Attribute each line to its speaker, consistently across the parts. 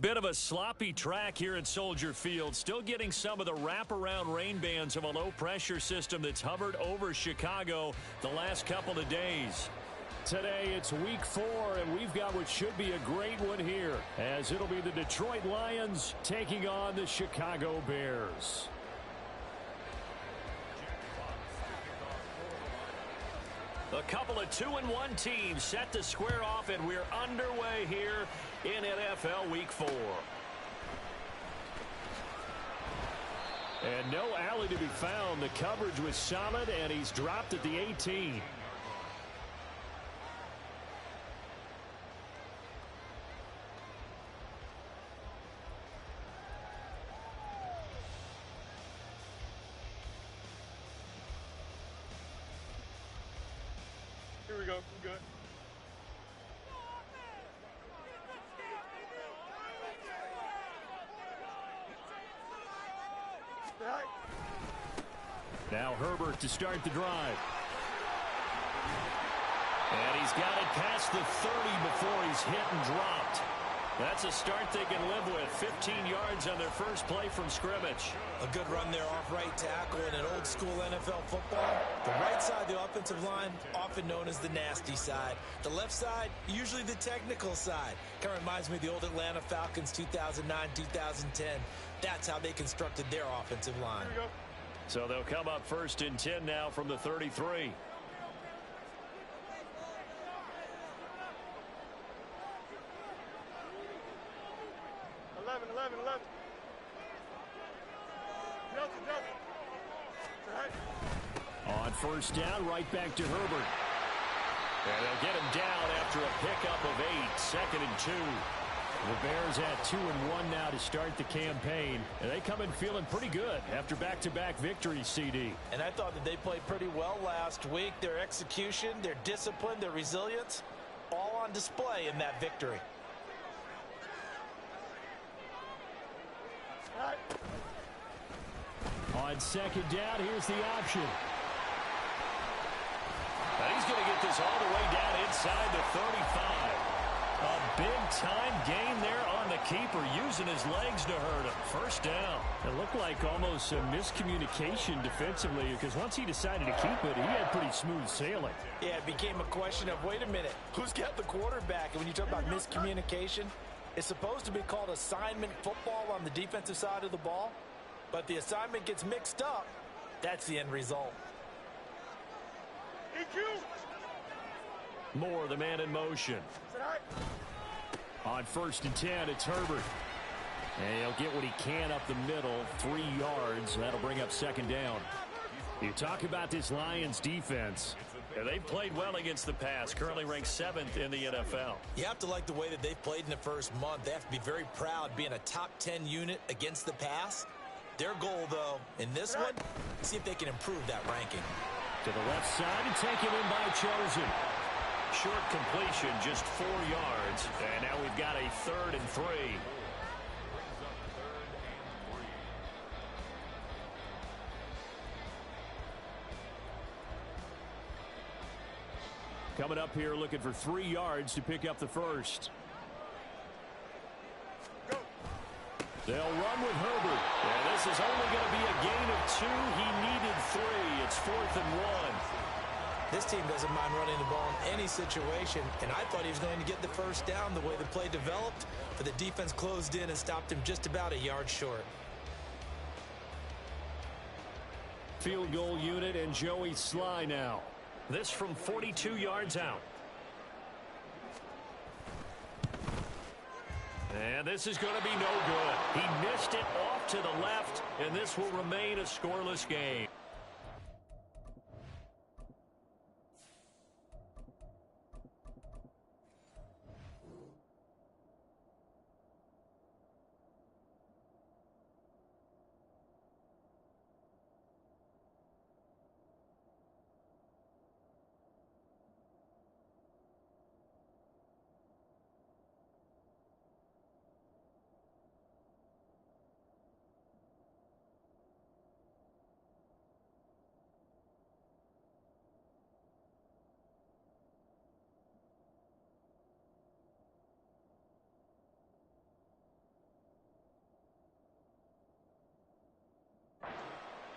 Speaker 1: Bit of a sloppy track here at Soldier Field. Still getting some of the wraparound rain bands of a low-pressure system that's hovered over Chicago the last couple of days. Today it's week 4, and we've got what should be a great one here, as it'll be the Detroit Lions taking on the Chicago Bears. A couple of 2-1 teams set to square off, and we're underway here in NFL Week 4. And no alley to be found. The coverage was solid, and he's dropped at the 18.
Speaker 2: Here we go. We're good.
Speaker 1: Now Herbert to start the drive. And he's got it past the 30 before he's hit and dropped. That's a start they can live with. 15 yards on their first play from scrimmage.
Speaker 3: A good run there off right tackle in an old school NFL football. The right side of the offensive line, often known as the nasty side. The left side, usually the technical side. Kind of reminds me of the old Atlanta Falcons 2009, 2010. That's how they constructed their offensive line.
Speaker 2: Here we go.
Speaker 1: So they'll come up first and 10 now from the 33.
Speaker 2: 11.
Speaker 1: On first down, right back to Herbert. And they'll get him down after a pickup of 8, 2nd and 2. The Bears at 2-1 now to start the campaign. And they come in feeling pretty good after back-to-back victories, CD.
Speaker 3: And I thought that they played pretty well last week. Their execution, their discipline, their resilience, all on display in that victory.
Speaker 1: On second down, here's the option. And he's going to get this all the way down inside the 35. A big-time gain there on the keeper, using his legs to hurt him. First down. It looked like almost a miscommunication defensively, because once he decided to keep it, he had pretty smooth sailing.
Speaker 3: Yeah, it became a question of, wait a minute, who's got the quarterback? And when you talk about miscommunication, it's supposed to be called assignment football on the defensive side of the ball. But the assignment gets mixed up. That's the end result.
Speaker 1: Moore, the man in motion. On first and 10, it's Herbert. And he'll get what he can up the middle, 3 yards. That'll bring up second down. You talk about this Lions defense. And they've played well against the pass, currently ranked 7th in the NFL.
Speaker 3: You have to like the way that they've played in the first month. They have to be very proud being a top 10 unit against the pass. Their goal, though, in this one, see if they can improve that ranking.
Speaker 1: To the left side and taken in by Chosen. Short completion, just 4 yards. And now we've got a 3rd and 3. Coming up here looking for 3 yards to pick up the first. They'll run with Herbert. And this is only going to be a gain of 2. He needed 3. It's 4th and 1.
Speaker 3: This team doesn't mind running the ball in any situation, and I thought he was going to get the first down the way the play developed, but the defense closed in and stopped him just about a yard short.
Speaker 1: Field goal unit and Joey Sly now. This from 42 yards out. And this is going to be no good. He missed it off to the left, and this will remain a scoreless game.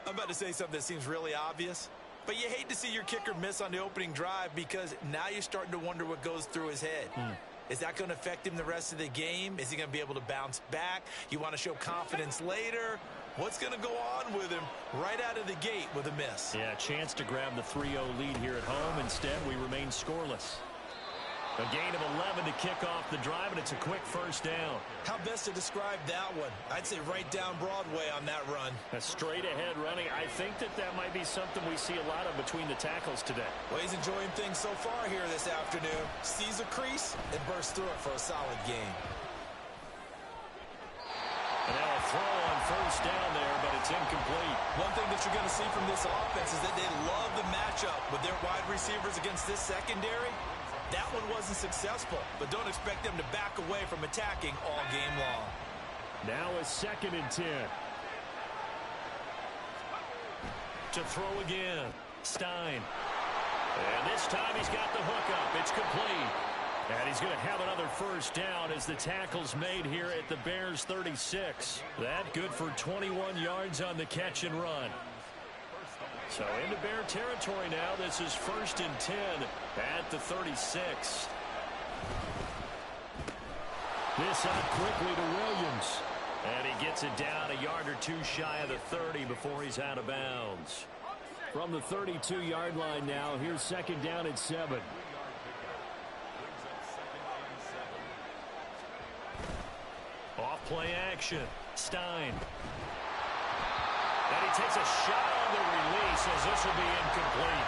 Speaker 3: I'm about to say something that seems really obvious, but you hate to see your kicker miss on the opening drive because now you're starting to wonder what goes through his head. Is that going to affect him the rest of the game? Is he going to be able to bounce back? You want to show confidence later? What's going to go on with him right out of the gate with a miss?
Speaker 1: Yeah, chance to grab the 3-0 lead here at home. Instead, we remain scoreless. A gain of 11 to kick off the drive, and it's a quick first down.
Speaker 3: How best to describe that one? I'd say right down Broadway on that run.
Speaker 1: A straight-ahead running. I think that might be something we see a lot of between the tackles today.
Speaker 3: Well, he's enjoying things so far here this afternoon. Sees a crease and bursts through it for a solid gain.
Speaker 1: And now a throw on first down there, but it's incomplete.
Speaker 3: One thing that you're going to see from this offense is that they love the matchup with their wide receivers against this secondary. That one wasn't successful, but don't expect them to back away from attacking all game long.
Speaker 1: Now a 2nd and 10. To throw again. Stein. And this time he's got the hook up. It's complete. And he's going to have another first down as the tackle's made here at the Bears 36. That good for 21 yards on the catch and run. So into Bear territory now. This is 1st and 10 at the 36. This out quickly to Williams. And he gets it down a yard or two shy of the 30 before he's out of bounds. From the 32-yard line now, here's 2nd down and 7. Off play action. Stein. And he takes a shot on the release as this will be incomplete.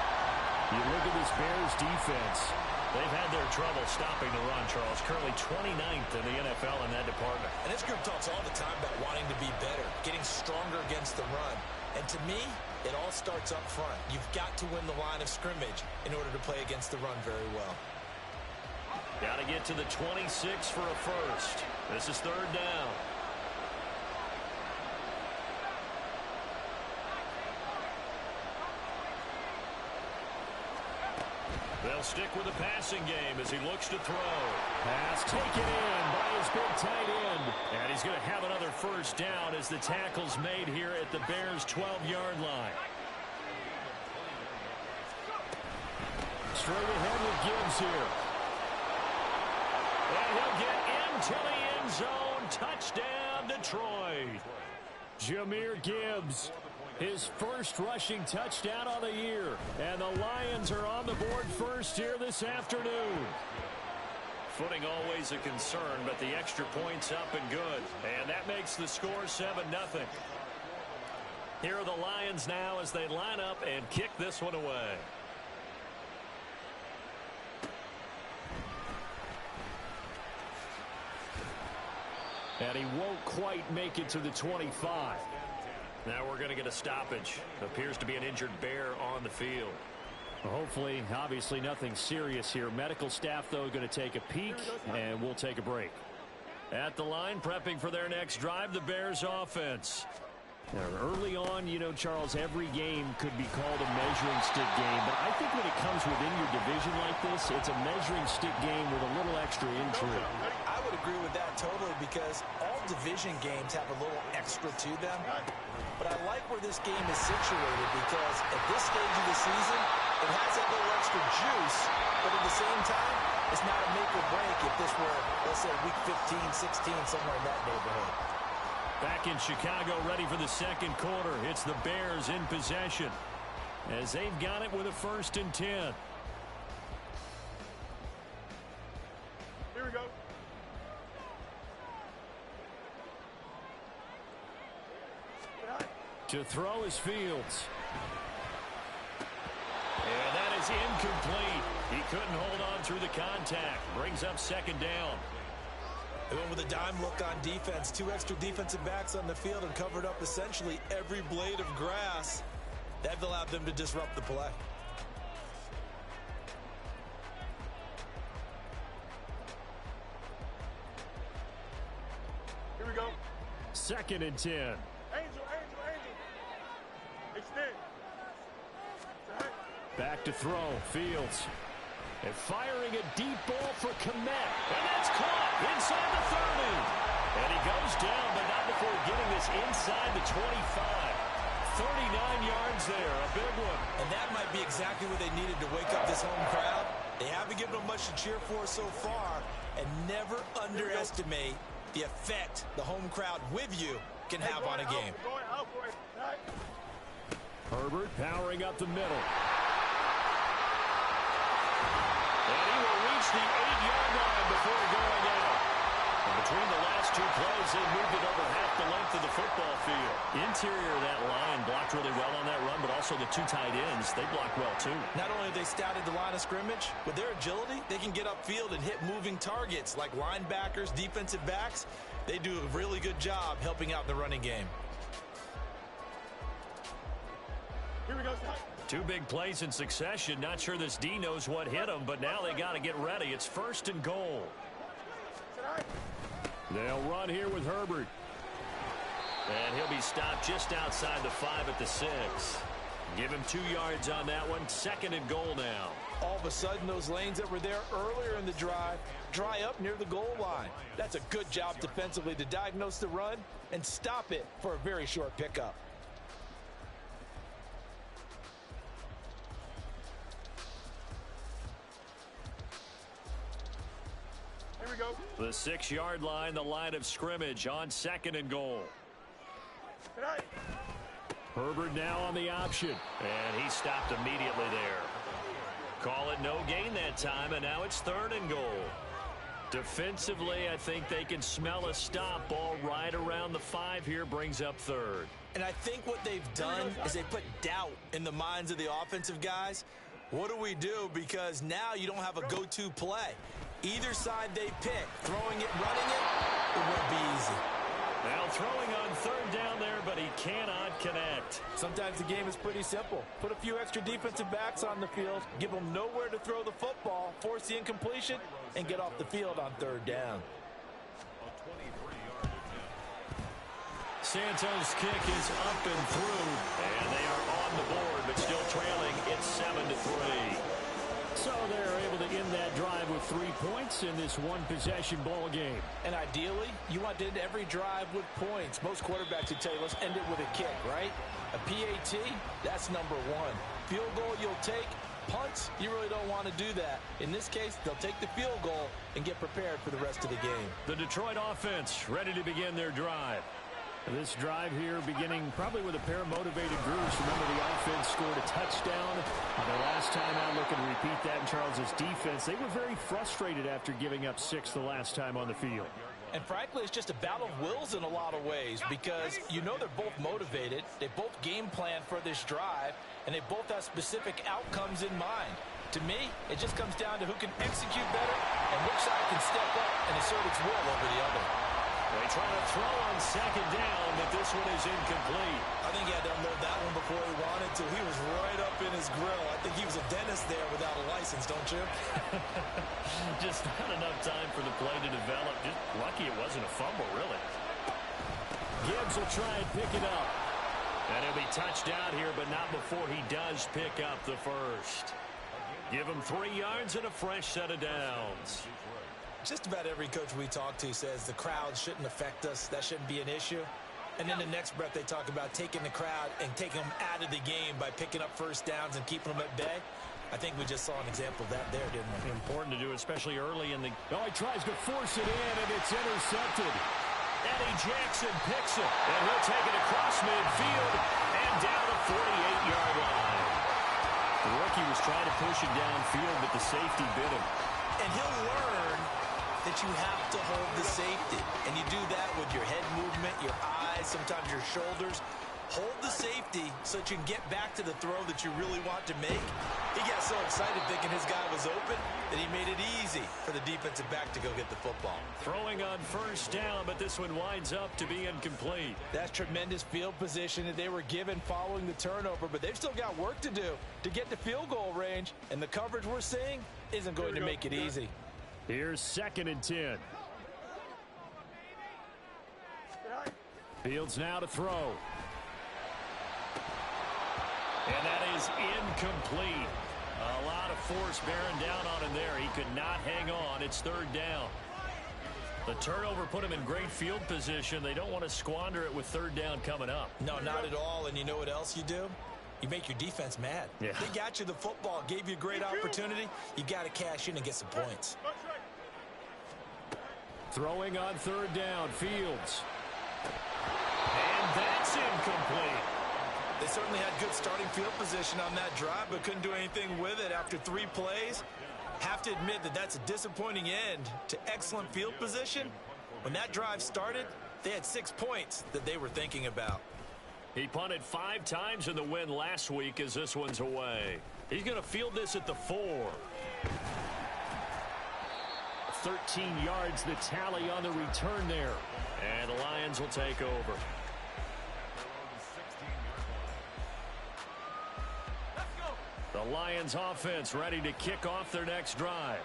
Speaker 1: You look at this Bears defense. They've had their trouble stopping the run, Charles. Currently 29th in the NFL in that department.
Speaker 3: And this group talks all the time about wanting to be better, getting stronger against the run. And to me, it all starts up front. You've got to win the line of scrimmage in order to play against the run very well.
Speaker 1: Got to get to the 26 for a first. This is 3rd down. They'll stick with the passing game as he looks to throw. Pass taken in by his big tight end. And he's going to have another first down as the tackle's made here at the Bears' 12-yard line. Straight ahead with Gibbs here. And he'll get into the end zone. Touchdown, Detroit. Jahmyr Gibbs. His first rushing touchdown on the year. And the Lions are on the board first here this afternoon. Footing always a concern, but the extra point's up and good. And that makes the score 7-0. Here are the Lions now as they line up and kick this one away. And he won't quite make it to the 25. Now we're going to get a stoppage. Appears to be an injured Bear on the field. Well, hopefully, obviously nothing serious here. Medical staff, though, going to take a peek, and we'll take a break. At the line, prepping for their next drive, the Bears offense. Now, early on, you know, Charles, every game could be called a measuring stick game. But I think when it comes within your division like this, it's a measuring stick game with a little extra intrigue.
Speaker 3: I would agree with that totally because all division games have a little extra to them. But I like where this game is situated because at this stage of the season, it has that little extra juice, but at the same time, it's not a make or break if this were, let's say, week 15, 16, somewhere in that neighborhood.
Speaker 1: Back in Chicago, ready for the second quarter. It's the Bears in possession as they've got it with a 1st and 10.
Speaker 2: Here we go.
Speaker 1: To throw is Fields. And that is incomplete. He couldn't hold on through the contact. Brings up 2nd down.
Speaker 3: They went with a dime look on defense. 2 extra defensive backs on the field and covered up essentially every blade of grass. That allowed them to disrupt the play.
Speaker 2: Here we go.
Speaker 1: 2nd and 10.
Speaker 2: Angel. Extend.
Speaker 1: Back to throw. Fields. And firing a deep ball for Kmet. And that's caught inside the 30. And he goes down, but not before getting this inside the 25. 39 yards there, a big one.
Speaker 3: And that might be exactly what they needed to wake up this home crowd. They haven't given them much to cheer for so far, and never underestimate the effect the home crowd with you can have on a game.
Speaker 1: Herbert powering up the middle. And he will reach the 8-yard line before going out. And between the last two plays, they moved it over half the length of the football field. Interior of that line blocked really well on that run, but also the two tight ends, they blocked well too.
Speaker 3: Not only have they scouted the line of scrimmage, with their agility, they can get upfield and hit moving targets like linebackers, defensive backs. They do a really good job helping out the running game.
Speaker 2: Here we go, Ty.
Speaker 1: Two big plays in succession. Not sure this D knows what hit him, but now they got to get ready. It's 1st and goal. They'll run here with Herbert. And he'll be stopped just outside the 5 at the 6. Give him 2 yards on that one. 2nd and goal now.
Speaker 3: All of a sudden, those lanes that were there earlier in the drive dry up near the goal line. That's a good job defensively to diagnose the run and stop it for a very short pickup.
Speaker 2: Here we go.
Speaker 1: The 6-yard line, the line of scrimmage on 2nd and goal.
Speaker 2: Tonight.
Speaker 1: Herbert now on the option. And he stopped immediately there. Call it no gain that time, and now it's 3rd and goal. Defensively, I think they can smell a stop. Ball right around the 5 here, brings up 3rd.
Speaker 3: And I think what they've done is they put doubt in the minds of the offensive guys. What do we do? Because now you don't have a go-to play. Either side they pick, throwing it, running it won't be easy.
Speaker 1: Now throwing on 3rd down there, but he cannot connect.
Speaker 3: Sometimes the game is pretty simple. Put a few extra defensive backs on the field, give them nowhere to throw the football, force the incompletion, and get off the field on 3rd down.
Speaker 1: Santos' kick is up and through, and they are on the board, but still trailing. It's 7-3. So they're able to end that drive with 3 points in this one-possession ball game.
Speaker 3: And ideally, you want to end every drive with points. Most quarterbacks would tell you, let's end it with a kick, right? A PAT, that's number 1. Field goal you'll take. Punts, you really don't want to do that. In this case, they'll take the field goal and get prepared for the rest of the game.
Speaker 1: The Detroit offense ready to begin their drive. This drive here beginning probably with a pair of motivated groups. Remember, the offense scored a touchdown. Their last time out, looking to repeat that in Charles' defense. They were very frustrated after giving up 6 the last time on the field.
Speaker 3: And frankly, it's just a battle of wills in a lot of ways because you know they're both motivated. They both game plan for this drive, and they both have specific outcomes in mind. To me, it just comes down to who can execute better and which side can step up and assert its will over the other.
Speaker 1: They try to throw on 2nd down, but this one is incomplete.
Speaker 3: I think he had to unload that one before he wanted to. He was right up in his grill. I think he was a dentist there without a license, don't you?
Speaker 1: Just not enough time for the play to develop. Just lucky it wasn't a fumble, really. Gibbs will try and pick it up. And he'll be touched out here, but not before he does pick up the first. Give him 3 yards and a fresh set of downs.
Speaker 3: Just about every coach we talk to says the crowd shouldn't affect us. That shouldn't be an issue. And in the next breath, they talk about taking the crowd and taking them out of the game by picking up first downs and keeping them at bay. I think we just saw an example of that there, didn't we?
Speaker 1: Important to do, especially early in the... Oh, he tries to force it in, and it's intercepted. Eddie Jackson picks it, and he'll take it across midfield and down the 48-yard line. The rookie was trying to push it downfield, but the safety bit him.
Speaker 3: And he'll learn that you have to hold the safety. And you do that with your head movement, your eyes, sometimes your shoulders. Hold the safety so that you can get back to the throw that you really want to make. He got so excited thinking his guy was open that he made it easy for the defensive back to go get the football.
Speaker 1: Throwing on 1st down, but this one winds up to be incomplete.
Speaker 3: That's tremendous field position that they were given following the turnover, but they've still got work to do to get to field goal range, and the coverage we're seeing isn't going to make it easy.
Speaker 1: Here's 2nd and 10. Fields now to throw. And that is incomplete. A lot of force bearing down on him there. He could not hang on. It's 3rd down. The turnover put them in great field position. They don't want to squander it with third down coming up.
Speaker 3: No, not at all. And you know what else you do? You make your defense mad.
Speaker 1: Yeah.
Speaker 3: They got you the football, gave you a great opportunity. You got to cash in and get some points.
Speaker 1: Throwing on third down, Fields. And that's incomplete.
Speaker 3: They certainly had good starting field position on that drive, but couldn't do anything with it after 3 plays. Have to admit that that's a disappointing end to excellent field position. When that drive started, they had 6 points that they were thinking about.
Speaker 1: He punted 5 times in the win last week as this one's away. He's going to field this at the 4. 13 yards the tally on the return there. And the Lions will take over. The Lions offense ready to kick off their next drive.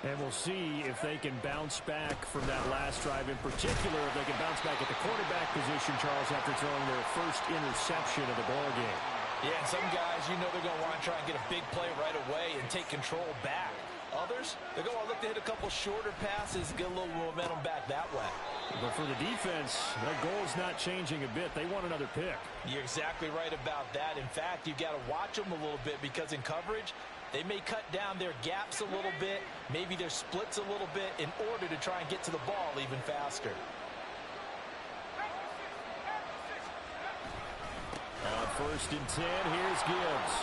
Speaker 1: And we'll see if they can bounce back from that last drive. In particular, if they can bounce back at the quarterback position, Charles, after throwing their first interception of the ballgame.
Speaker 3: Yeah, and some guys, you know they're going to want to try and get a big play right away and take control back. Others, they're going to look to hit a couple shorter passes, get a little momentum back that way.
Speaker 1: But for the defense, their goal's not changing a bit. They want another pick.
Speaker 3: You're exactly right about that. In fact, you've got to watch them a little bit because in coverage, they may cut down their gaps a little bit, maybe their splits a little bit in order to try and get to the ball even faster.
Speaker 1: On 1st and 10, here's Gibbs.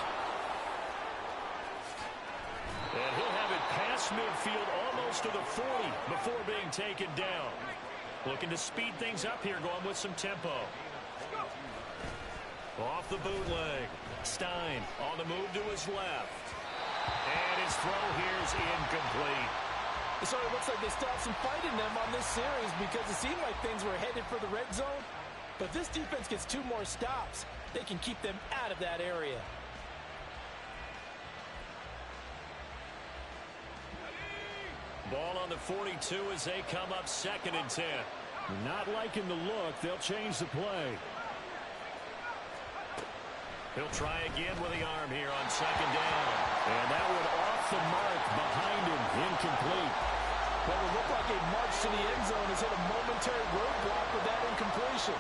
Speaker 1: And he'll have it past midfield almost to the 40 before being taken down. Looking to speed things up here, going with some tempo. Off the bootleg. Stein on the move to his left. And his throw here is incomplete.
Speaker 3: It sort of looks like they still have some fight in them on this series because it seemed like things were headed for the red zone. But this defense gets 2 more stops. They can keep them out of that area.
Speaker 1: Ball on the 42 as they come up 2nd and 10. Not liking the look. They'll change the play. He'll try again with the arm here on 2nd down. And that one off the mark behind him. Incomplete.
Speaker 3: What would look like a march to the end zone has hit a momentary roadblock with that incompletion.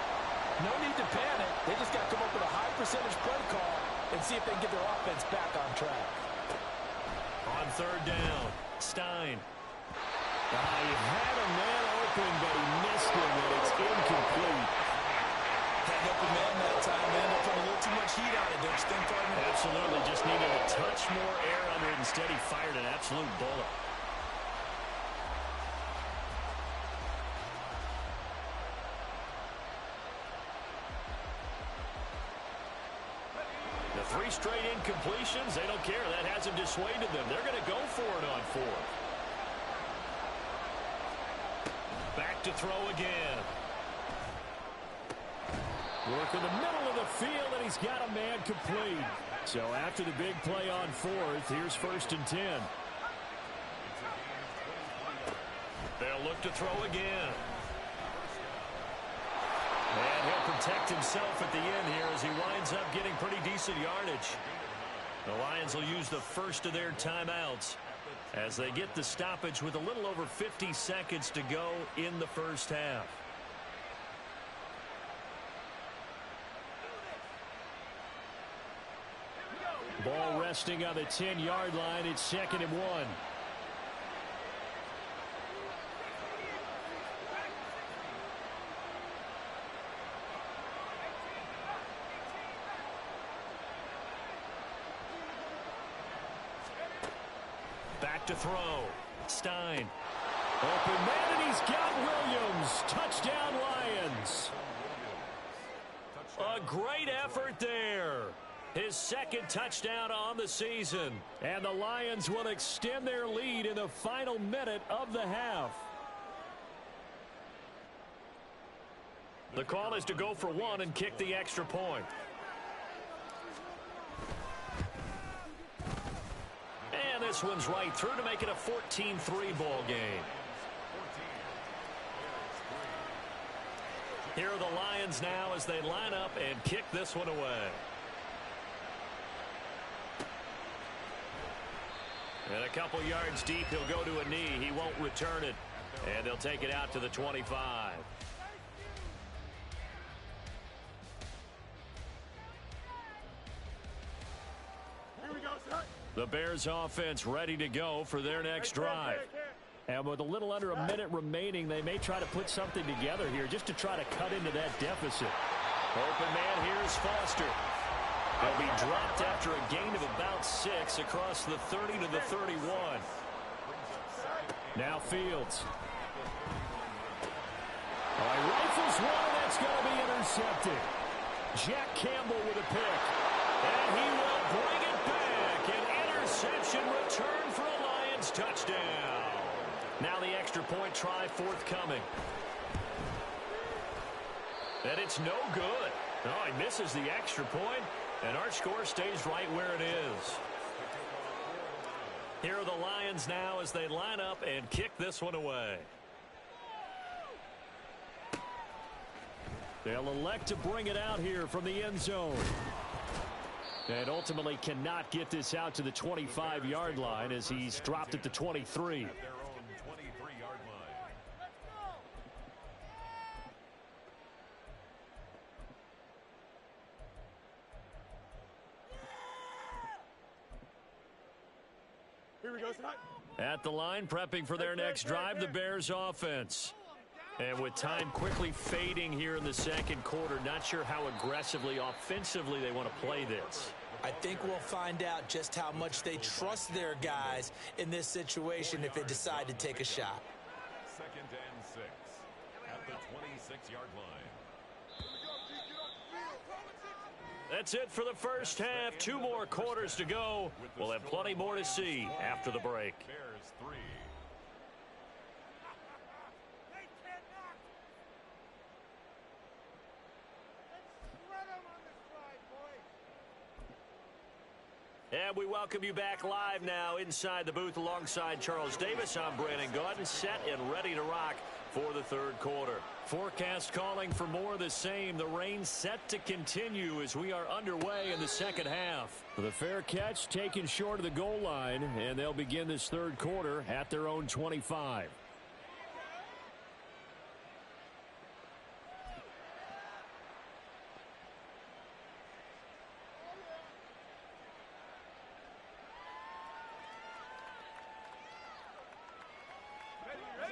Speaker 3: No need to panic. They just got to come up with a high percentage play call and see if they can get their offense back on track.
Speaker 1: On 3rd down, Stein. He had a man open, but he missed him, and it's incomplete.
Speaker 3: Had an open man that time, man. They're putting a little too much heat on it, don't you think, partner?
Speaker 1: Absolutely. Just needed a touch more air under it. Instead, he fired an absolute bullet. The 3 straight incompletions, they don't care. That hasn't dissuaded them. They're going to go for it on 4th. Back to throw again. Work in the middle of the field, and he's got a man complete. So after the big play on 4th, here's 1st and 10. They'll look to throw again. And he'll protect himself at the end here as he winds up getting pretty decent yardage. The Lions will use the first of their timeouts as they get the stoppage with a little over 50 seconds to go in the first half. Ball resting on the 10-yard line. It's 2nd and 1. Back to throw. Stein. Open man, and he's got Williams. Touchdown, Lions. A great effort there. His 2nd touchdown on the season. And the Lions will extend their lead in the final minute of the half. The call is to go for 1 and kick the extra point. And this one's right through to make it a 14-3 ball game. Here are the Lions now as they line up and kick this one away. And a couple yards deep, he'll go to a knee. He won't return it. And they'll take it out to the 25.
Speaker 2: Here we go, son.
Speaker 1: The Bears offense ready to go for their next drive. And with a little under a minute remaining, they may try to put something together here just to try to cut into that deficit. Open man here is Foster. He'll be dropped after a gain of about 6 across the 30 to the 31. Now Fields. Rifles one, that's going to be intercepted. Jack Campbell with a pick. And he will bring it back. An interception return for a Lions touchdown. Now the extra point try forthcoming. And it's no good. Oh, he misses the extra point, and our score stays right where it is. Here are the Lions now as they line up and kick this one away. They'll elect to bring it out here from the end zone. And ultimately cannot get this out to the 25-yard line as he's dropped at the 23.
Speaker 2: Here we go, son.
Speaker 1: At the line, prepping for their next drive, the Bears offense. And with time quickly fading here in the second quarter, not sure how aggressively, offensively they want to play this.
Speaker 3: I think we'll find out just how much they trust their guys in this situation if they decide to take a shot.
Speaker 4: 2nd and 6 at the 26-yard line.
Speaker 1: That's it for the first half. 2 more quarters to go. We'll have plenty more to see after the break.
Speaker 4: Bears 3.
Speaker 1: And we welcome you back live now inside the booth alongside Charles Davis. I'm Brandon Gaudin, set and ready to rock for the third quarter. Forecast calling for more of the same. The rain set to continue as we are underway in the second half. The fair catch taken short of the goal line, and they'll begin this third quarter at their own 25.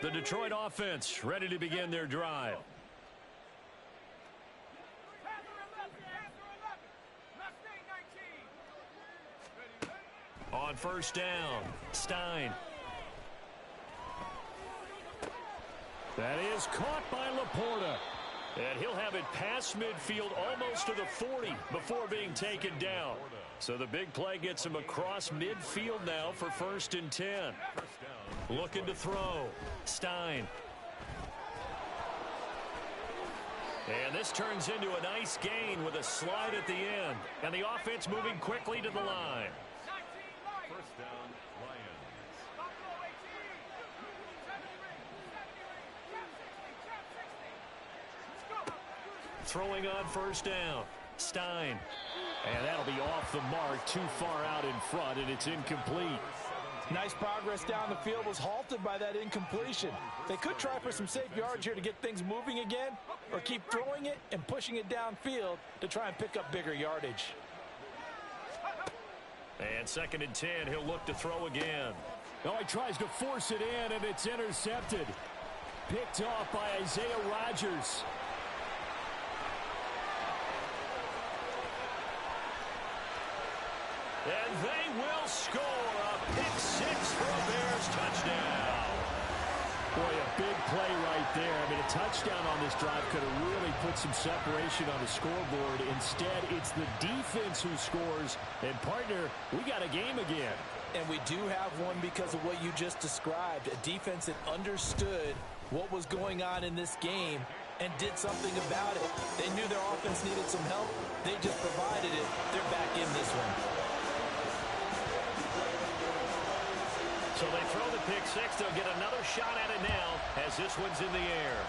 Speaker 1: The Detroit offense ready to begin their drive. On first down, Stein. That is caught by Laporta. And he'll have it past midfield almost to the 40 before being taken down. So the big play gets him across midfield now for 1st and 10. Looking to throw. Stein. And this turns into a nice gain with a slide at the end. And the offense moving quickly to the line.
Speaker 4: 1st down, Lions.
Speaker 1: Throwing on first down. Stein. And that'll be off the mark, too far out in front, and it's incomplete.
Speaker 3: Nice progress down the field was halted by that incompletion. They could try for some safe yards here to get things moving again, or keep throwing it and pushing it downfield to try and pick up bigger yardage.
Speaker 1: And 2nd and 10, he'll look to throw again. Oh, he tries to force it in, and it's intercepted. Picked off by Isaiah Rodgers. And they will score a pick 6 for a Bears touchdown. Boy, a big play right there. I mean, a touchdown on this drive could have really put some separation on the scoreboard. Instead, it's the defense who scores. And, partner, we got a game again.
Speaker 3: And we do have one because of what you just described. A defense that understood what was going on in this game and did something about it. They knew their offense needed some help. They just provided it. They're back in this one.
Speaker 1: So they throw the pick 6. They'll get another shot at it now as this one's in the air.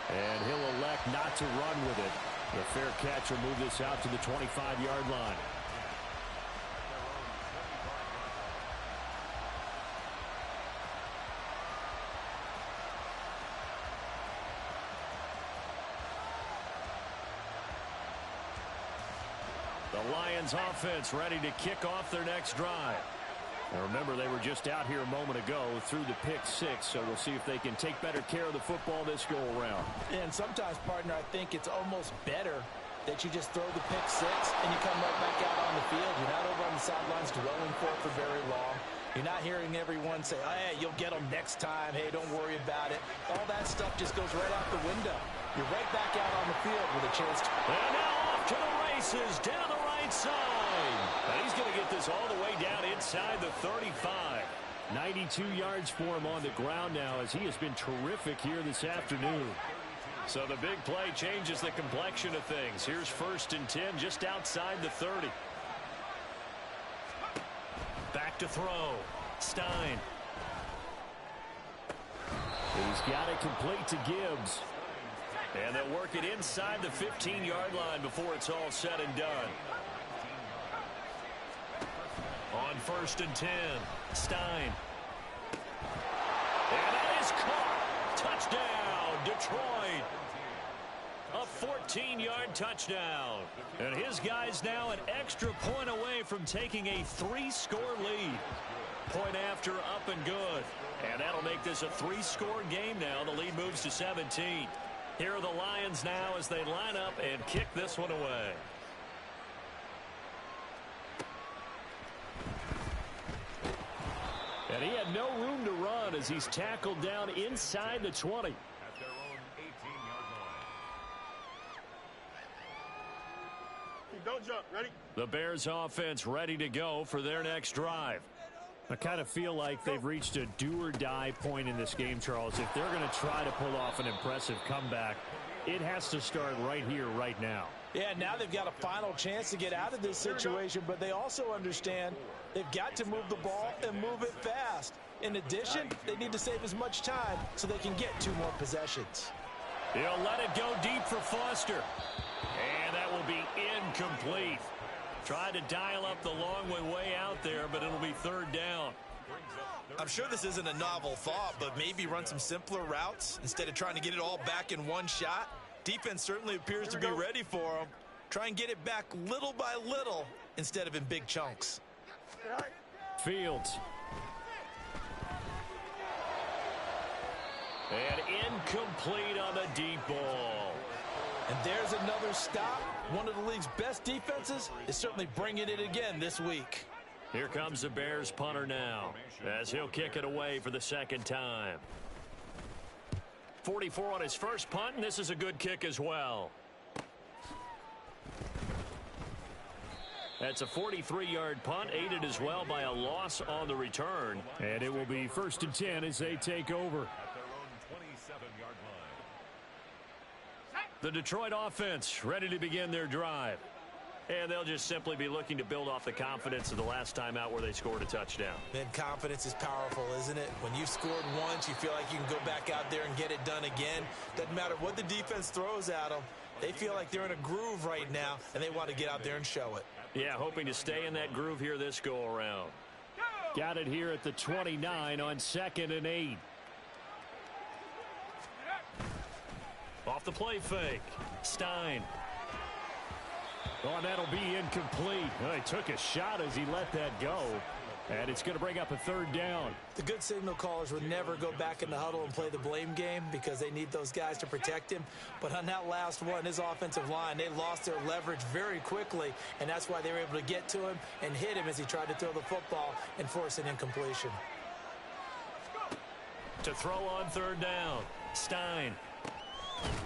Speaker 1: And he'll elect not to run with it. The fair catch will move this out to the 25-yard line. The Lions offense ready to kick off their next drive. Now remember, they were just out here a moment ago through the pick six, so we'll see if they can take better care of the football this go-around.
Speaker 3: And sometimes, partner, I think it's almost better that you just throw the pick six and you come right back out on the field. You're not over on the sidelines dwelling for it for very long. You're not hearing everyone say, oh, hey, you'll get them next time. Hey, don't worry about it. All that stuff just goes right out the window. You're right back out on the field with a chance to...
Speaker 1: And now off to the races down the right side. And he's going to get this all the way down inside the 35. 92 yards for him on the ground now as he has been terrific here this afternoon. So the big play changes the complexion of things. Here's 1st and 10 just outside the 30. Back to throw. Stein. He's got it complete to Gibbs. And they'll work it inside the 15-yard line before it's all said and done. On 1st and 10, Stein. And that is caught. Touchdown, Detroit. A 14-yard touchdown. And his guys now an extra point away from taking a 3-score lead. Point after, up and good. And that'll make this a 3-score game now. The lead moves to 17. Here are the Lions now as they line up and kick this one away. And he had no room to run as he's tackled down inside the 20.
Speaker 4: At their own 18-yard line.
Speaker 2: Don't jump. Ready?
Speaker 1: The Bears offense ready to go for their next drive. I kind of feel like they've reached a do-or-die point in this game, Charles. If they're going to try to pull off an impressive comeback, it has to start right here, right now.
Speaker 3: Yeah, now they've got a final chance to get out of this situation, but they also understand they've got to move the ball and move it fast. In addition, they need to save as much time so they can get 2 more possessions.
Speaker 1: He'll let it go deep for Foster. And that will be incomplete. Tried to dial up the long way out there, but it'll be 3rd down.
Speaker 3: I'm sure this isn't a novel thought, but maybe run some simpler routes instead of trying to get it all back in one shot. Defense certainly appears to be ready for them. Try and get it back little by little instead of in big chunks.
Speaker 1: Fields. And incomplete on the deep ball.
Speaker 3: And there's another stop. One of the league's best defenses is certainly bringing it again this week.
Speaker 1: Here comes the Bears punter now as he'll kick it away for the 2nd time. 44 on his first punt, and this is a good kick as well. That's a 43-yard punt, aided as well by a loss on the return. And it will be 1st and 10 as they take over.
Speaker 4: At their own 27-yard line.
Speaker 1: The Detroit offense ready to begin their drive. And they'll just simply be looking to build off the confidence of the last time out where they scored a touchdown.
Speaker 3: Man, confidence is powerful, isn't it? When you've scored once, you feel like you can go back out there and get it done again. Doesn't matter what the defense throws at them. They feel like they're in a groove right now, and they want to get out there and show it.
Speaker 1: Yeah, hoping to stay in that groove here this go-around. Got it here at the 29 on 2nd and 8. Off the play fake. Stein. Oh, and that'll be incomplete. Oh, he took a shot as he let that go. And it's going to bring up a 3rd down.
Speaker 3: The good signal callers would never go back in the huddle and play the blame game because they need those guys to protect him. But on that last one, his offensive line, they lost their leverage very quickly, and that's why they were able to get to him and hit him as he tried to throw the football and force an incompletion.
Speaker 1: To throw on 3rd down, Stein.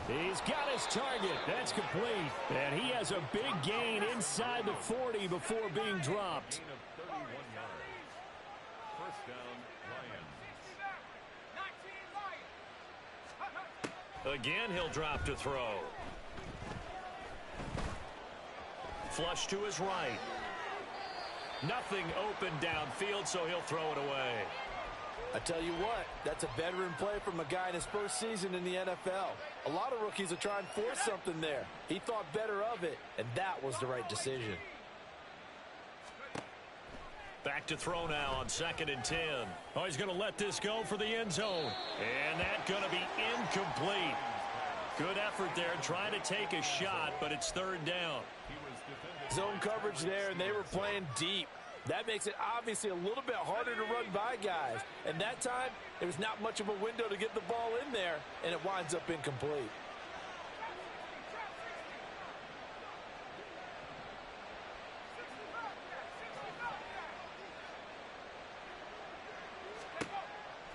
Speaker 1: He's got his target. That's complete. And he has a big gain inside the 40 before being dropped.
Speaker 4: Gain of 31 yards. First down, Lions.
Speaker 1: Again, he'll drop to throw. Flush to his right. Nothing open downfield, so he'll throw it away.
Speaker 5: I tell you what, that's a veteran play from a guy in his first season in the NFL. A lot of rookies are trying to force something there. He thought better of it, and that was the right decision.
Speaker 1: Back to throw now on 2nd and 10. Oh, he's going to let this go for the end zone. And that's going to be incomplete. Good effort there trying to take a shot, but it's 3rd down.
Speaker 5: Zone coverage there, and they were playing deep. That makes it obviously a little bit harder to run by guys. And that time, there was not much of a window to get the ball in there, and it winds up incomplete.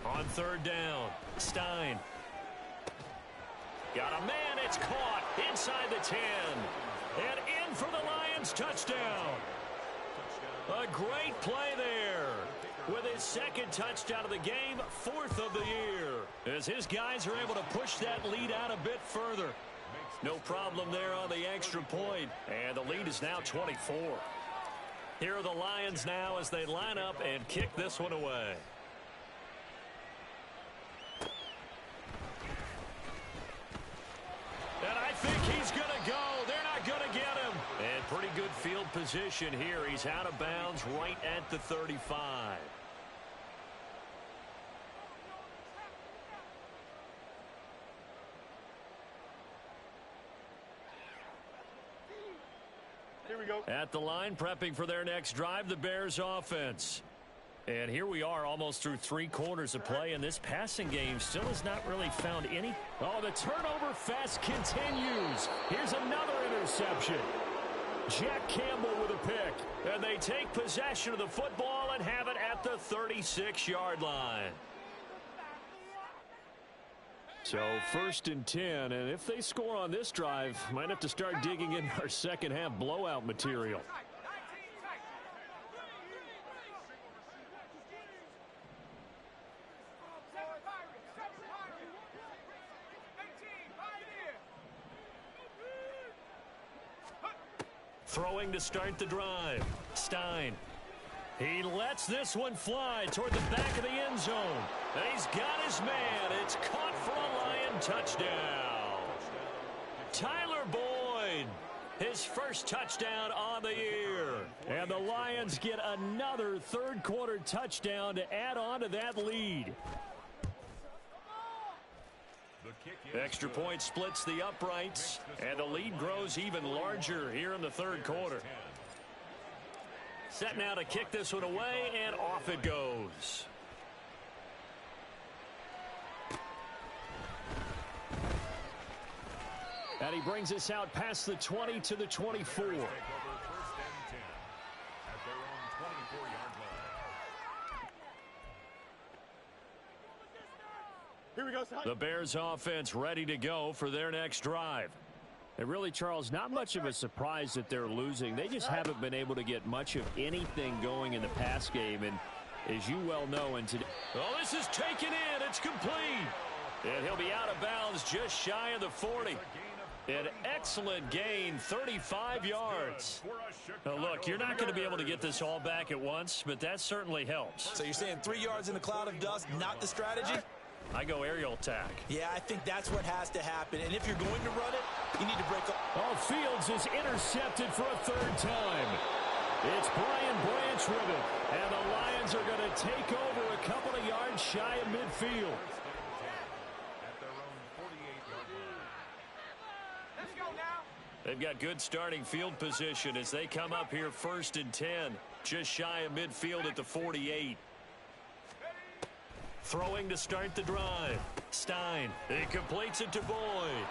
Speaker 1: On third down, Stein. Got a man, it's caught inside the 10. And in for the Lions touchdown. A great play there. With his second touchdown of the game, 4th of the year. As his guys are able to push that lead out a bit further. No problem there on the extra point. And the lead is now 24. Here are the Lions now as they line up and kick this one away. And I think he's going to go. They're not going to get him. And pretty good field position here. He's out of bounds right at the 35.
Speaker 2: Here we go.
Speaker 1: At the line, prepping for their next drive, the Bears offense. And here we are almost through 3 quarters of play, and this passing game still has not really found any. Oh, the turnover fest continues. Here's another interception. Jack Campbell with a pick. And they take possession of the football and have it at the 36-yard line. So 1st and 10, and if they score on this drive, might have to start digging in our second half blowout material. Throwing to start the drive. Stein. He lets this one fly toward the back of the end zone. And he's got his man. It's caught for a Lion touchdown. Tyler Boyd, his first touchdown on the year. And the Lions get another third-quarter touchdown to add on to that lead. Extra point splits the uprights, and the lead grows even larger here in the third quarter. Set now to kick this one away, and off it goes. And he brings us out past the 20 to the 24.
Speaker 2: Here we go,
Speaker 1: The Bears offense ready to go for their next drive. And really, Charles, not much of a surprise that they're losing. They just haven't been able to get much of anything going in the pass game. And as you well know, and today, oh, this is taken in. It's complete. And he'll be out of bounds just shy of the 40. An excellent gain, 35 yards. Now, look, you're not going to be able to get this all back at once, but that certainly helps.
Speaker 3: So you're saying 3 yards in a cloud of dust, not the strategy?
Speaker 1: I go aerial attack.
Speaker 3: Yeah, I think that's what has to happen. And if you're going to run it, you need to break up.
Speaker 1: Oh, Fields is intercepted for a 3rd time. It's Brian Branch with it. And the Lions are going to take over a couple of yards shy of midfield.
Speaker 2: Let's go now.
Speaker 1: They've got good starting field position as they come up here 1st and 10. Just shy of midfield at the 48. Throwing to start the drive. Stein. He completes it to Boyd.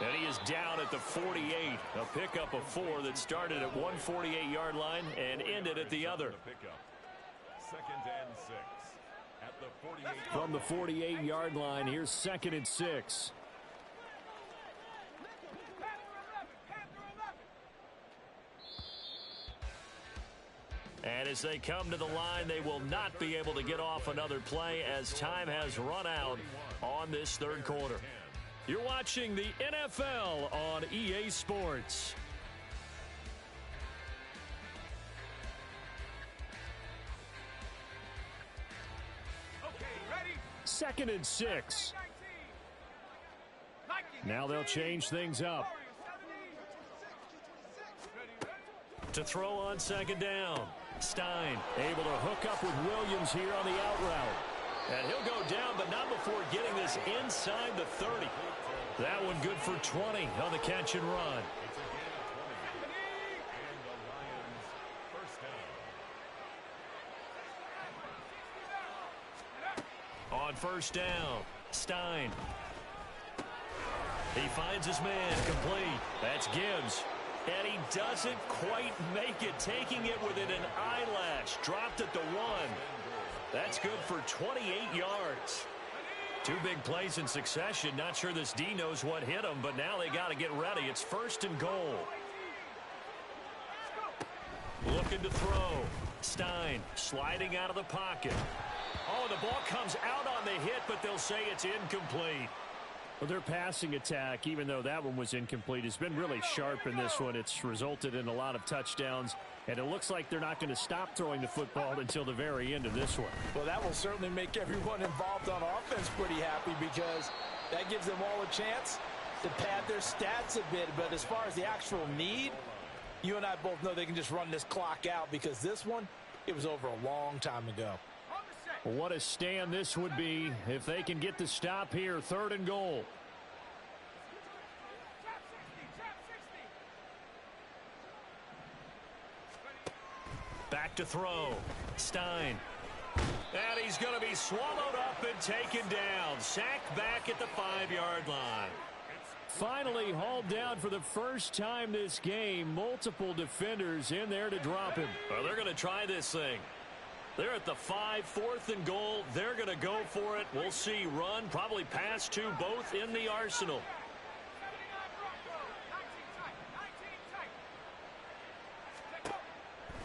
Speaker 1: And he is down at the 48. A pickup of 4 that started at 148-yard line and ended at the other.
Speaker 4: 2nd and 6 at the 48.
Speaker 1: From the 48-yard line, here's 2nd and 6. And as they come to the line, they will not be able to get off another play as time has run out on this 3rd quarter. You're watching the NFL on EA Sports.
Speaker 2: Okay, ready?
Speaker 1: 2nd and 6. Now they'll change things up. To throw on 2nd down. Stein able to hook up with Williams here on the out route. And he'll go down, but not before getting this inside the 30. That one good for 20 on the catch and run. on first down. Stein. He finds his man complete. That's Gibbs. And he doesn't quite make it, taking it within an eyelash. Dropped at the 1. That's good for 28 yards. 2 big plays in succession. Not sure this D knows what hit him, but now they got to get ready. It's first and goal. Looking to throw. Stein sliding out of the pocket. Oh, the ball comes out on the hit, but they'll say it's incomplete.
Speaker 6: Well, their passing attack, even though that one was incomplete, has been really sharp in this one. It's resulted in a lot of touchdowns, and it looks like they're not going to stop throwing the football until the very end of this one.
Speaker 5: Well, that will certainly make everyone involved on offense pretty happy because that gives them all a chance to pad their stats a bit. But as far as the actual need, you and I both know they can just run this clock out because this one, it was over a long time ago.
Speaker 6: What a stand this would be if they can get the stop here. 3rd and goal.
Speaker 1: Back to throw. Stein. And he's going to be swallowed up and taken down. Sacked back at the 5-yard line.
Speaker 6: Finally hauled down for the first time this game. Multiple defenders in there to drop him.
Speaker 1: Well, they're going to try this thing. They're at the 5, 4th and goal. They're going to go for it. We'll see. Run, probably pass to both in the arsenal.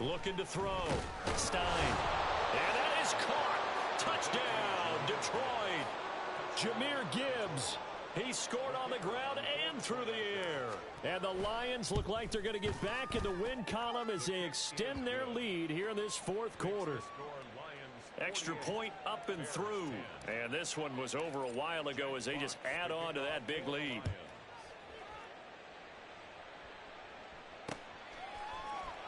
Speaker 1: Looking to throw. Stein. And that is caught. Touchdown, Detroit.
Speaker 6: Jahmyr Gibbs.
Speaker 1: He scored on the ground and through the air.
Speaker 6: And the Lions look like they're going to get back in the win column as they extend their lead here in this 4th quarter.
Speaker 1: Extra point up and through. And this one was over a while ago as they just add on to that big lead.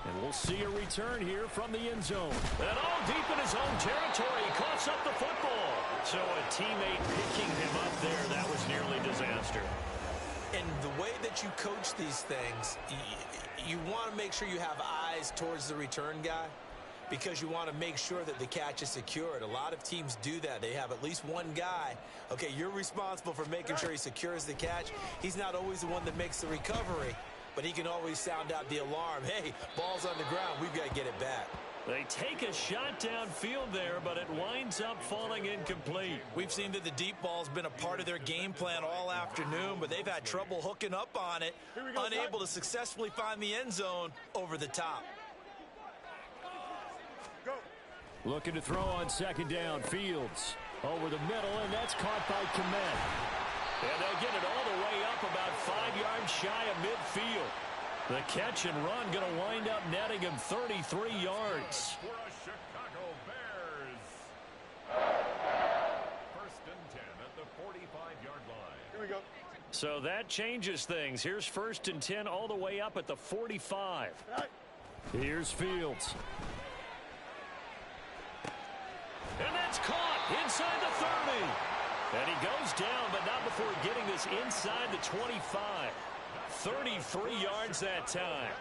Speaker 6: And we'll see a return here from the end zone.
Speaker 1: And all deep in his own territory. He coughs up the football. So a teammate picking him up there, that was nearly disaster.
Speaker 3: And the way that you coach these things, you want to make sure you have eyes towards the return guy because you want to make sure that the catch is secured. A lot of teams do that. They have at least one guy. Okay, you're responsible for making sure he secures the catch. He's not always the one that makes the recovery, but he can always sound out the alarm. Hey, ball's on the ground. We've got to get it back.
Speaker 1: They take a shot downfield there, but it winds up falling incomplete.
Speaker 3: We've seen that the deep ball's been a part of their game plan all afternoon, but they've had trouble hooking up on it, unable to successfully find the end zone over the top.
Speaker 2: Go.
Speaker 6: Looking to throw on 2nd down. Fields over the middle, and that's caught by Komet.
Speaker 1: And they'll get it all the way up about 5 yards shy of midfield. The catch and run going to wind up netting him 33 yards.
Speaker 4: For a Chicago Bears. 1st and 10 at the 45-yard line.
Speaker 2: Here we go.
Speaker 1: So that changes things. Here's 1st and 10 all the way up at the 45.
Speaker 2: Right.
Speaker 6: Here's Fields.
Speaker 1: And that's caught inside the 30. And he goes down, but not before getting this inside the 25. 33 yards that time.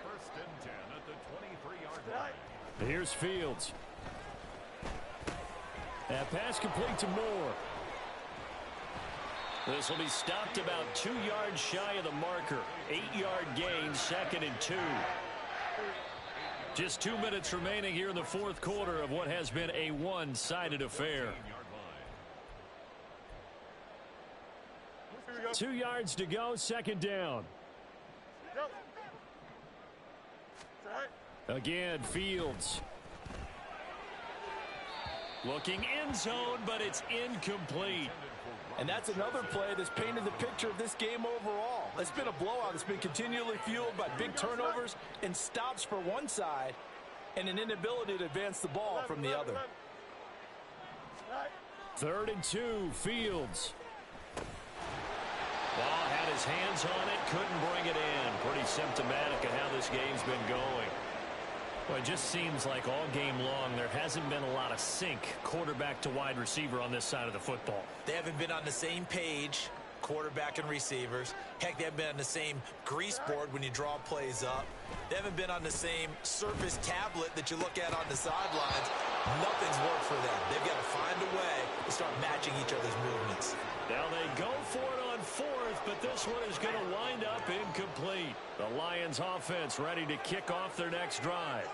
Speaker 4: 1st and 10 at the 23-yard line.
Speaker 6: Here's Fields. That pass complete to Moore.
Speaker 1: This will be stopped about 2 yards shy of the marker. 8-yard gain, 2nd and 2. Just 2 minutes remaining here in the 4th quarter of what has been a one-sided affair.
Speaker 6: 2 yards to go, 2nd down.
Speaker 2: Go. It's all right.
Speaker 6: Again, Fields.
Speaker 1: Looking end zone, but it's incomplete.
Speaker 5: And that's another play that's painted the picture of this game overall. It's been a blowout. It's been continually fueled by big turnovers and stops for one side and an inability to advance the ball from the other.
Speaker 6: 3rd and 2, Fields.
Speaker 1: Ball had his hands on it, couldn't bring it in. Pretty symptomatic of how this game's been going. Well, it just seems like all game long there hasn't been a lot of sync quarterback to wide receiver on this side of the football.
Speaker 3: They haven't been on the same page. quarterback and receivers. Heck, they haven't been on the same grease board when you draw plays up. They haven't been on the same Surface tablet that you look at on the sidelines. Nothing's worked for them. They've got to find a way to start matching each other's movements.
Speaker 1: Now they go for it on fourth, but this one is going to wind up incomplete. The Lions offense ready to kick off their next drive.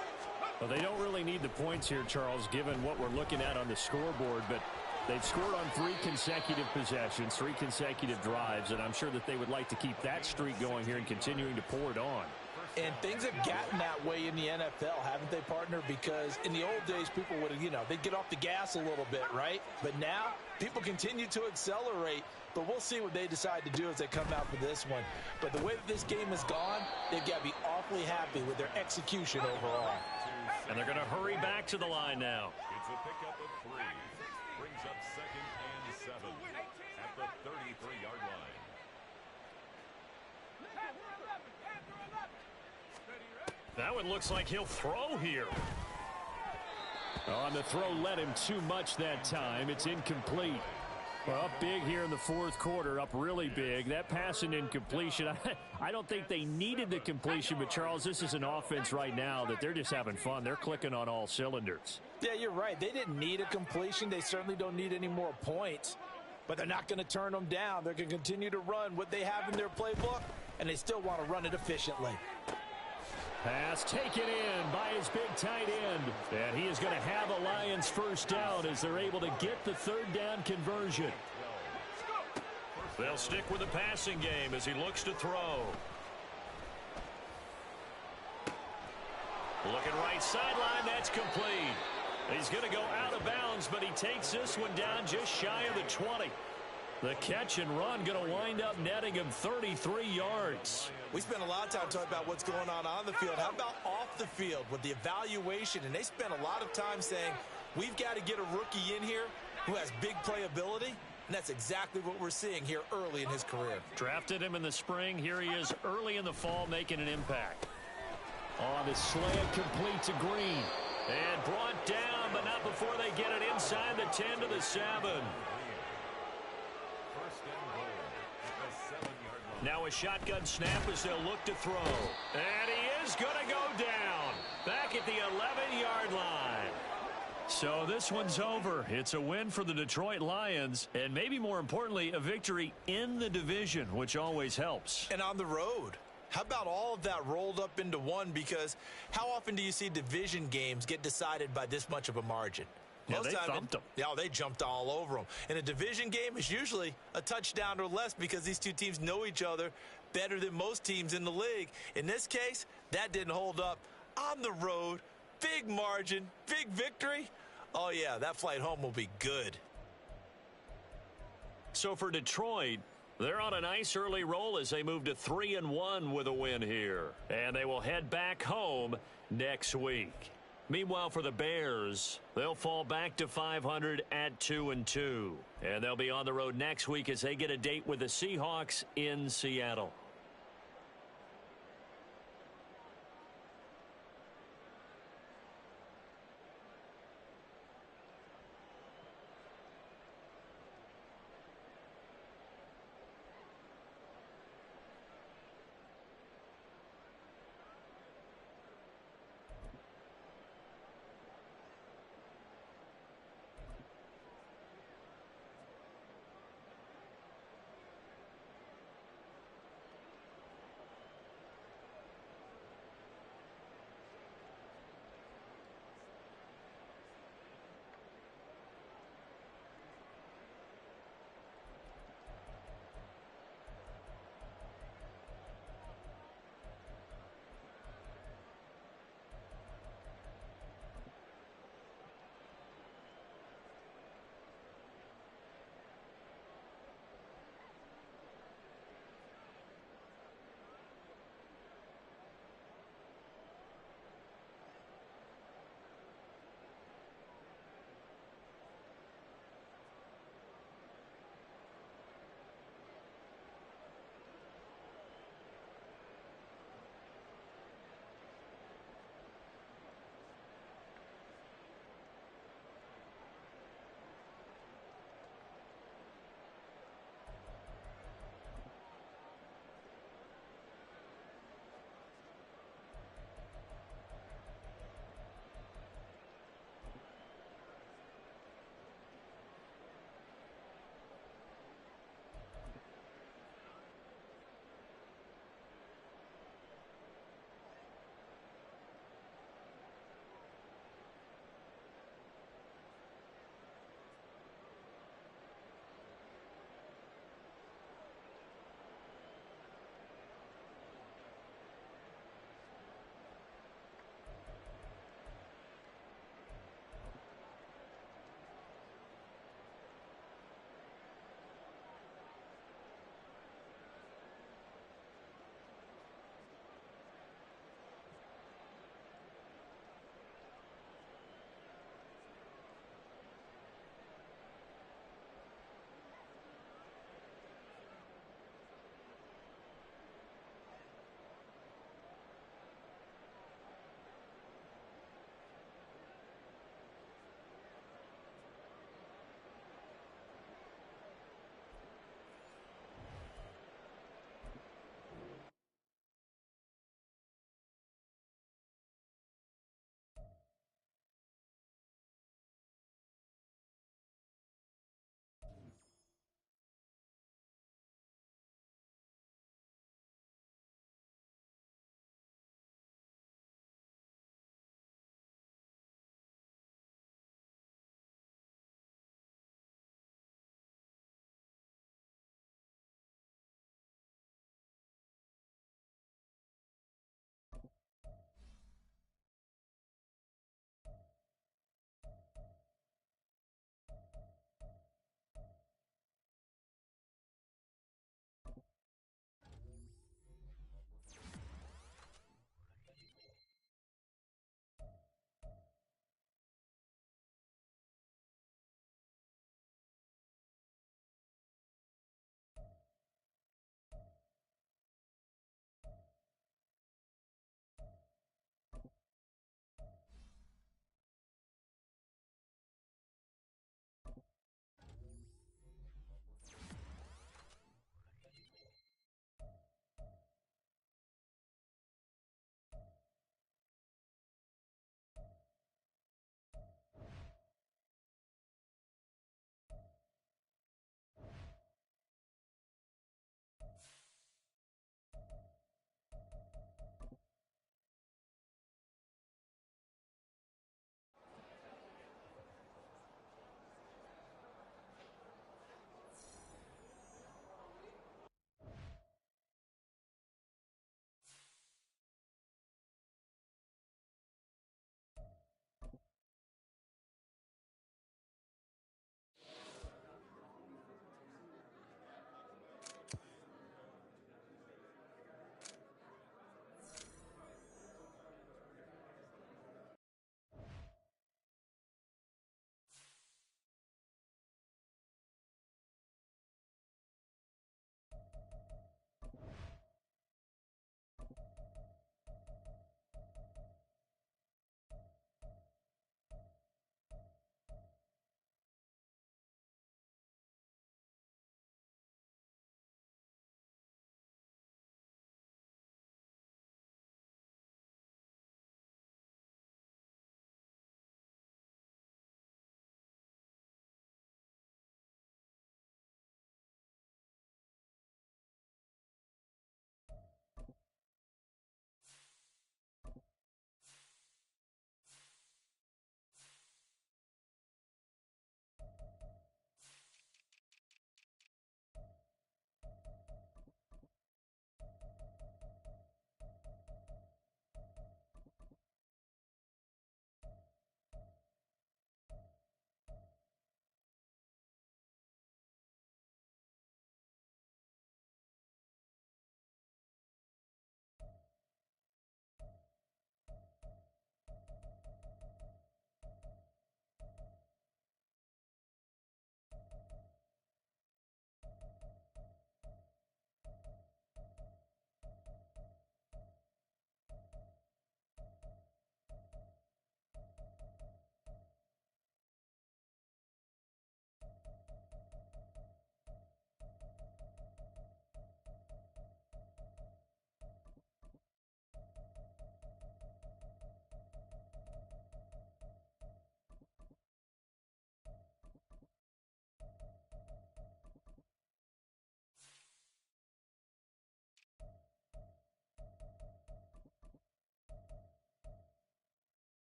Speaker 6: Well, they don't really need the points here, Charles, given what we're looking at on the scoreboard, but they've scored on 3 consecutive possessions, 3 consecutive drives, and I'm sure that they would like to keep that streak going here and continuing to pour it on.
Speaker 5: And things have gotten that way in the NFL, haven't they, partner? Because in the old days, people would have, they'd get off the gas a little bit, right? But now, people continue to accelerate. But we'll see what they decide to do as they come out for this one. But the way that this game has gone, they've got to be awfully happy with their execution overall.
Speaker 1: And they're going to hurry back to the line now.
Speaker 4: It's a pickup of 3. Brings up 2nd and 7 at the 33-yard line.
Speaker 1: That one looks like he'll throw here.
Speaker 6: On the throw led him too much that time. It's incomplete. Well, up big here in the fourth quarter, up really big. That pass and incompletion, I don't think they needed the completion, but, Charles, this is an offense right now that they're just having fun. They're clicking on all cylinders.
Speaker 5: Yeah, you're right. They didn't need a completion. They certainly don't need any more points, but they're not going to turn them down. They're going to continue to run what they have in their playbook, and they still want to run it efficiently.
Speaker 6: Pass taken in by his big tight end.
Speaker 1: And he is going to have a Lions first down as they're able to get the third down conversion. They'll stick with the passing game as he looks to throw. Looking right sideline, that's complete. He's going to go out of bounds, but he takes this one down just shy of the 20. The catch and run going to wind up netting him 33 yards.
Speaker 3: We spent a lot of time talking about what's going on the field. How about off the field with the evaluation? And they spent a lot of time saying, we've got to get a rookie in here who has big playability. And that's exactly what we're seeing here early in his career.
Speaker 1: Drafted him in the spring. Here he is early in the fall making an impact.
Speaker 6: On the slant, complete to Green.
Speaker 1: And brought down, but not before they get it inside the 10 to the 7. Now a shotgun snap as they'll look to throw. And he is going to go down. Back at the 11-yard line. So this one's over. It's a win for the Detroit Lions. And maybe more importantly, a victory in the division, which always helps.
Speaker 3: And on the road. How about all of that rolled up into one? Because how often do you see division games get decided by this much of a margin?
Speaker 1: Yeah, they thumped them.
Speaker 3: Yeah, they jumped all over them. In a division game, it's usually a touchdown or less because these two teams know each other better than most teams in the league. In this case, that didn't hold up. On the road, big margin, big victory. Oh, yeah, that flight home will be good.
Speaker 1: So for Detroit, they're on a nice early roll as they move to 3-1 with a win here. And they will head back home next week. Meanwhile, for the Bears, they'll fall back to 500 at 2-2. And they'll be on the road next week as they get a date with the Seahawks in Seattle.